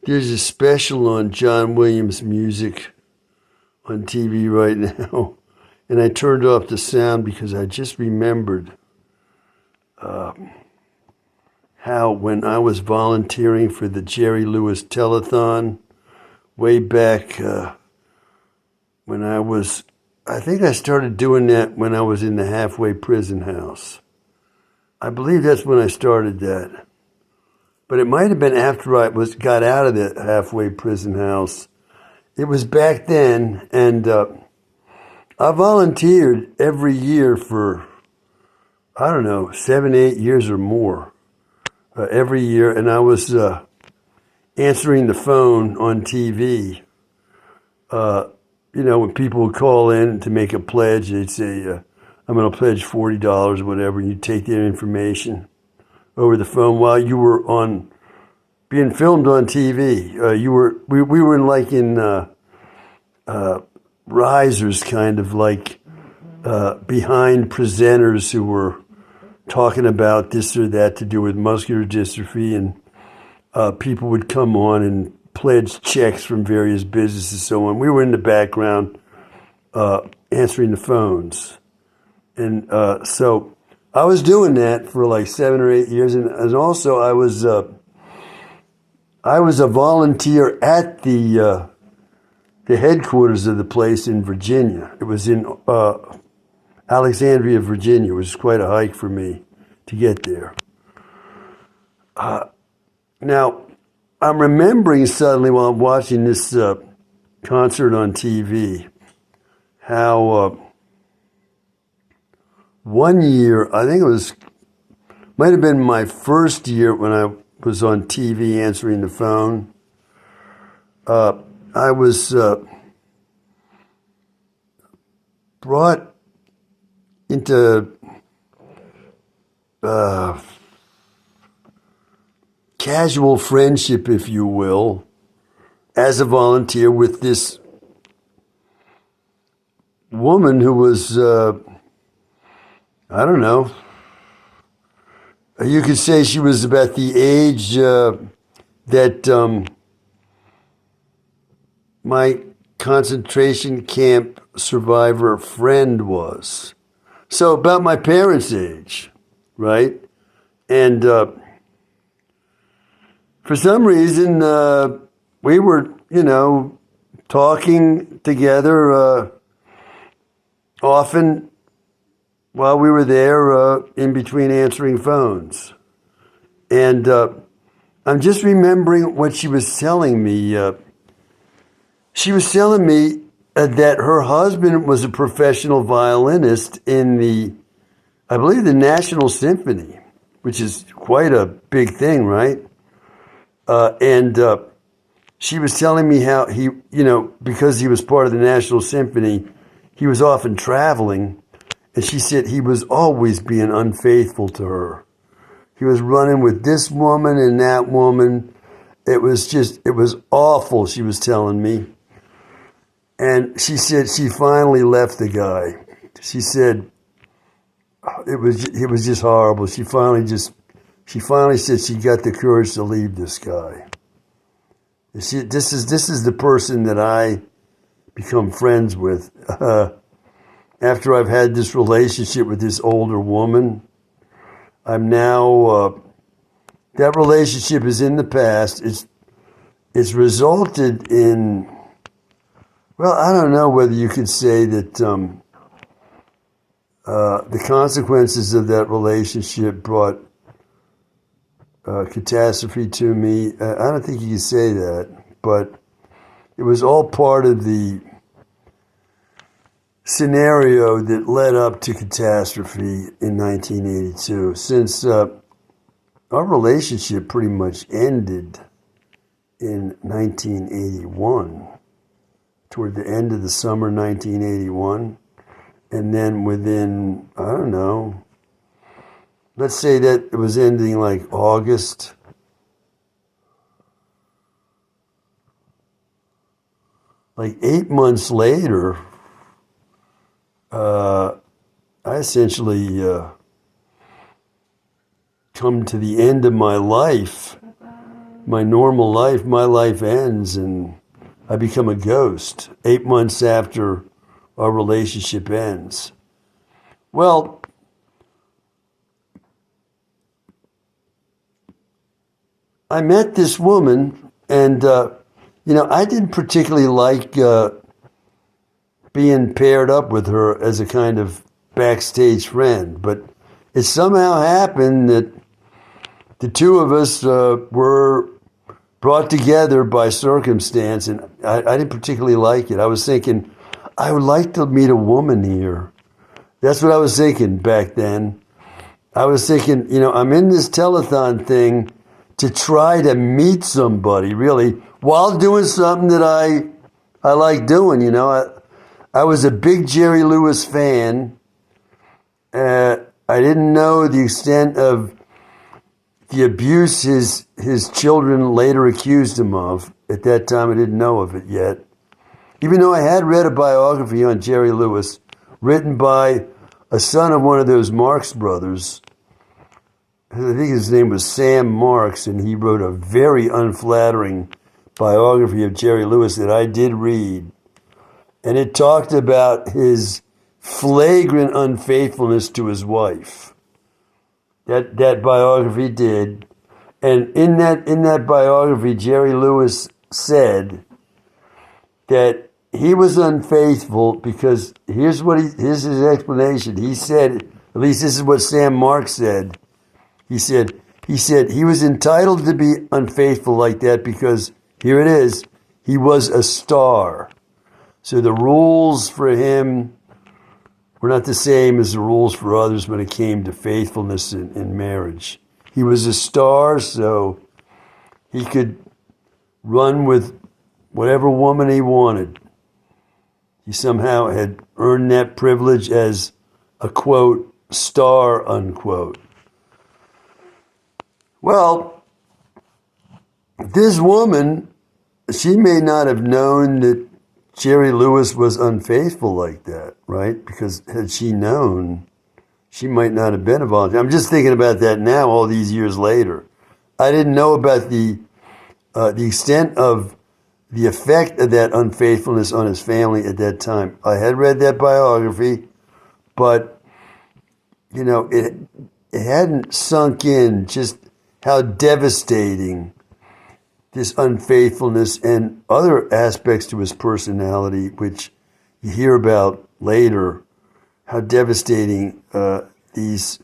There's a special on John Williams music on TV right now, and I turned off the sound because I just remembered how when I was volunteering for the Jerry Lewis Telethon way back when I think I started doing that when I was in the halfway prison house. I believe that's when I started that. But it might have been after I got out of the halfway prison house. It was back then, and I volunteered every year for, I don't know, 7, 8 years or more. Every year, and I was answering the phone on TV. When people would call in to make a pledge, they'd say, I'm going to pledge $40 or whatever, and you'd take their information over the phone while you were being filmed on TV. We were in risers, kind of like behind presenters who were talking about this or that to do with muscular dystrophy, and people would come on and pledge checks from various businesses and so on. We were in the background answering the phones. And so I was doing that for like 7 or 8 years, and also I was a volunteer at the headquarters of the place in Virginia. It was in Alexandria, Virginia. It was quite a hike for me to get there. Now, I'm remembering suddenly while I'm watching this concert on TV how one year, I think might have been my first year when I was on TV answering the phone. I was brought into casual friendship, if you will, as a volunteer with this woman who was, I don't know, you could say she was about the age that my concentration camp survivor friend was. So about my parents' age, right? And for some reason, we were, talking together often while we were there in between answering phones. And I'm just remembering what she was telling me. She was telling me that her husband was a professional violinist in I believe, the National Symphony, which is quite a big thing, right? And she was telling me how he, because he was part of the National Symphony, he was often traveling. And she said he was always being unfaithful to her. He was running with this woman and that woman. It was awful, she was telling me. And she said she finally left the guy. She said it was just horrible. She finally said she got the courage to leave this guy. This is the person that I become friends with. After I've had this relationship with this older woman, I'm now, that relationship is in the past. It's resulted in, well, I don't know whether you could say that the consequences of that relationship brought catastrophe to me. I don't think you could say that, but it was all part of the scenario that led up to catastrophe in 1982. Since our relationship pretty much ended in 1981, toward the end of the summer 1981, and then within, I don't know, let's say that it was ending like August. Like 8 months later, I essentially come to the end of my life my normal life, my life ends and I become a ghost 8 months after our relationship ends. Well, I met this woman, and I didn't particularly like being paired up with her as a kind of backstage friend, but it somehow happened that the two of us were brought together by circumstance, and I didn't particularly like it. I was thinking, I would like to meet a woman here. That's what I was thinking back then. I was thinking, I'm in this telethon thing to try to meet somebody, really, while doing something that I like doing, I was a big Jerry Lewis fan. I didn't know the extent of the abuse his children later accused him of. At that time, I didn't know of it yet. Even though I had read a biography on Jerry Lewis written by a son of one of those Marx brothers. I think his name was Sam Marx, and he wrote a very unflattering biography of Jerry Lewis that I did read. And it talked about his flagrant unfaithfulness to his wife. That biography did. And in that biography, Jerry Lewis said that he was unfaithful because here's his explanation. He said, at least this is what Sam Marx said. He said he was entitled to be unfaithful like that because, here it is, he was a star. So the rules for him were not the same as the rules for others when it came to faithfulness in marriage. He was a star, so he could run with whatever woman he wanted. He somehow had earned that privilege as a, quote, star, unquote. Well, this woman, she may not have known that Jerry Lewis was unfaithful like that, right? Because had she known, she might not have been a volunteer. I'm just thinking about that now, all these years later. I didn't know about the extent of the effect of that unfaithfulness on his family at that time. I had read that biography, but, it hadn't sunk in just how devastating this unfaithfulness and other aspects to his personality, which you hear about later, how devastating these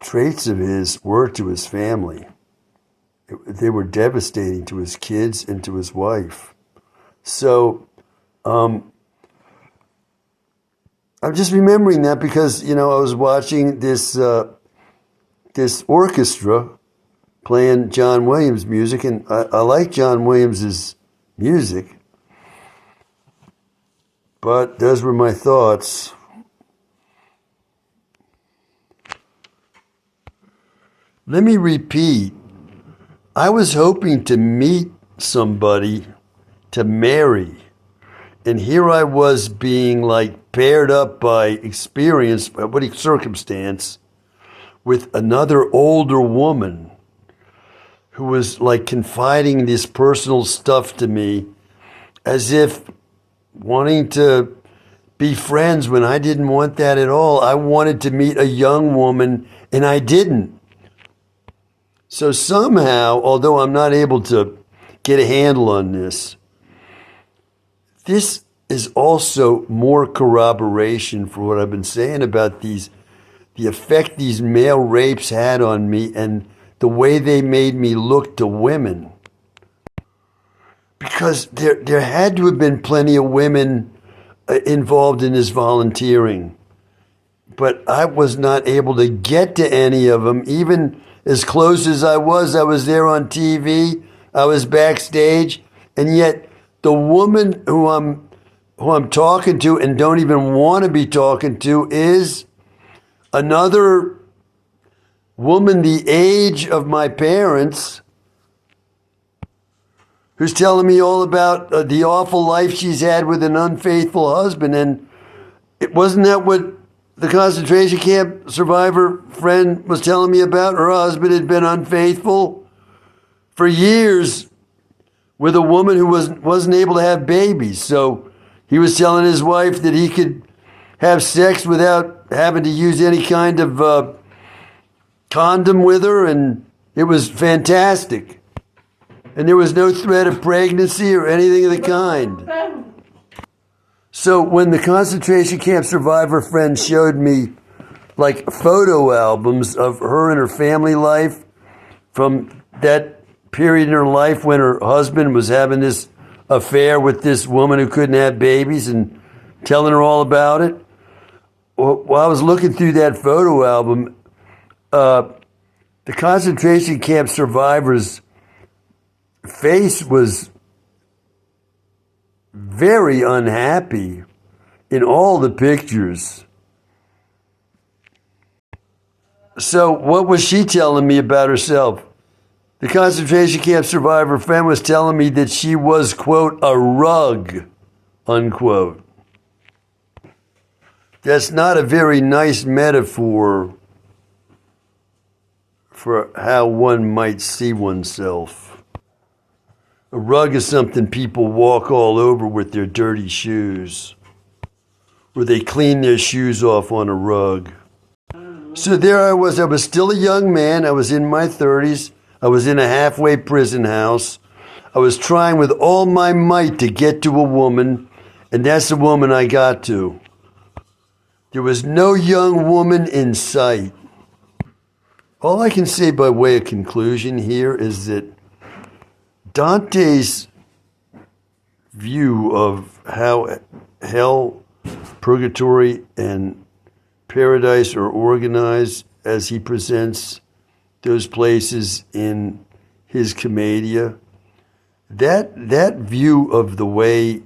traits of his were to his family. They were devastating to his kids and to his wife. So I'm just remembering that because, I was watching this orchestra playing John Williams music, and I like John Williams's music, but those were my thoughts. Let me repeat. I was hoping to meet somebody to marry, and here I was being paired up by experience, circumstance, with another older woman who was confiding this personal stuff to me as if wanting to be friends when I didn't want that at all. I wanted to meet a young woman and I didn't. So somehow, although I'm not able to get a handle on this is also more corroboration for what I've been saying about the effect these male rapes had on me and the way they made me look to women. Because there had to have been plenty of women involved in this volunteering. But I was not able to get to any of them, even as close as I was. I was there on TV, I was backstage, and yet the woman who I'm talking to and don't even want to be talking to is another woman the age of my parents who's telling me all about the awful life she's had with an unfaithful husband. And it wasn't that what the concentration camp survivor friend was telling me about, her husband had been unfaithful for years with a woman who wasn't able to have babies. So he was telling his wife that he could have sex without having to use any kind of condom with her, and it was fantastic. And there was no threat of pregnancy or anything of the kind. So when the concentration camp survivor friend showed me like photo albums of her and her family life from that period in her life when her husband was having this affair with this woman who couldn't have babies and telling her all about it, while I was looking through that photo album, the concentration camp survivor's face was very unhappy in all the pictures. So what was she telling me about herself? The concentration camp survivor friend was telling me that she was, quote, a rug, unquote. That's not a very nice metaphor for how one might see oneself. A rug is something people walk all over with their dirty shoes, or they clean their shoes off on a rug. So there I was still a young man, I was in my 30s, I was in a halfway prison house, I was trying with all my might to get to a woman, and that's the woman I got to. There was no young woman in sight. All I can say by way of conclusion here is that Dante's view of how hell, purgatory, and paradise are organized as he presents those places in his Commedia, that view of the way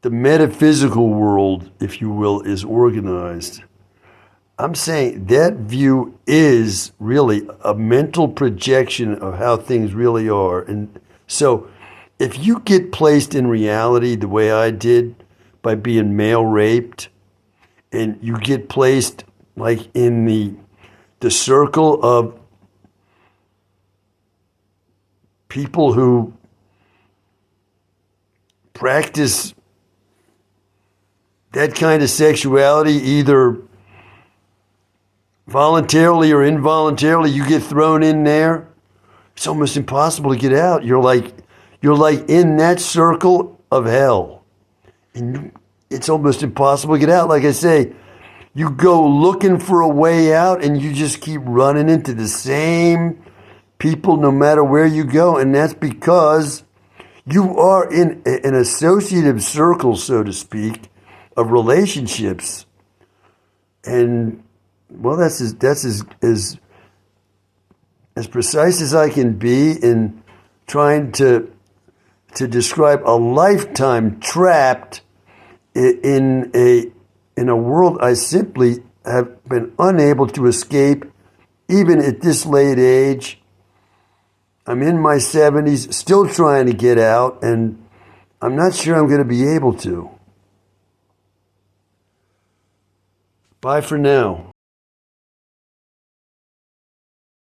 the metaphysical world, if you will, is organized, I'm saying that view is really a mental projection of how things really are. And so if you get placed in reality the way I did by being male raped, and you get placed like in the circle of people who practice that kind of sexuality, either voluntarily or involuntarily, you get thrown in there, it's almost impossible to get out. You're like in that circle of hell. And it's almost impossible to get out. Like I say, you go looking for a way out and you just keep running into the same people no matter where you go. And that's because you are in an associative circle, so to speak, of relationships. And well, that's as precise as I can be in trying to describe a lifetime trapped in a world I simply have been unable to escape, even at this late age. I'm in my 70s, still trying to get out, and I'm not sure I'm going to be able to. Bye for now.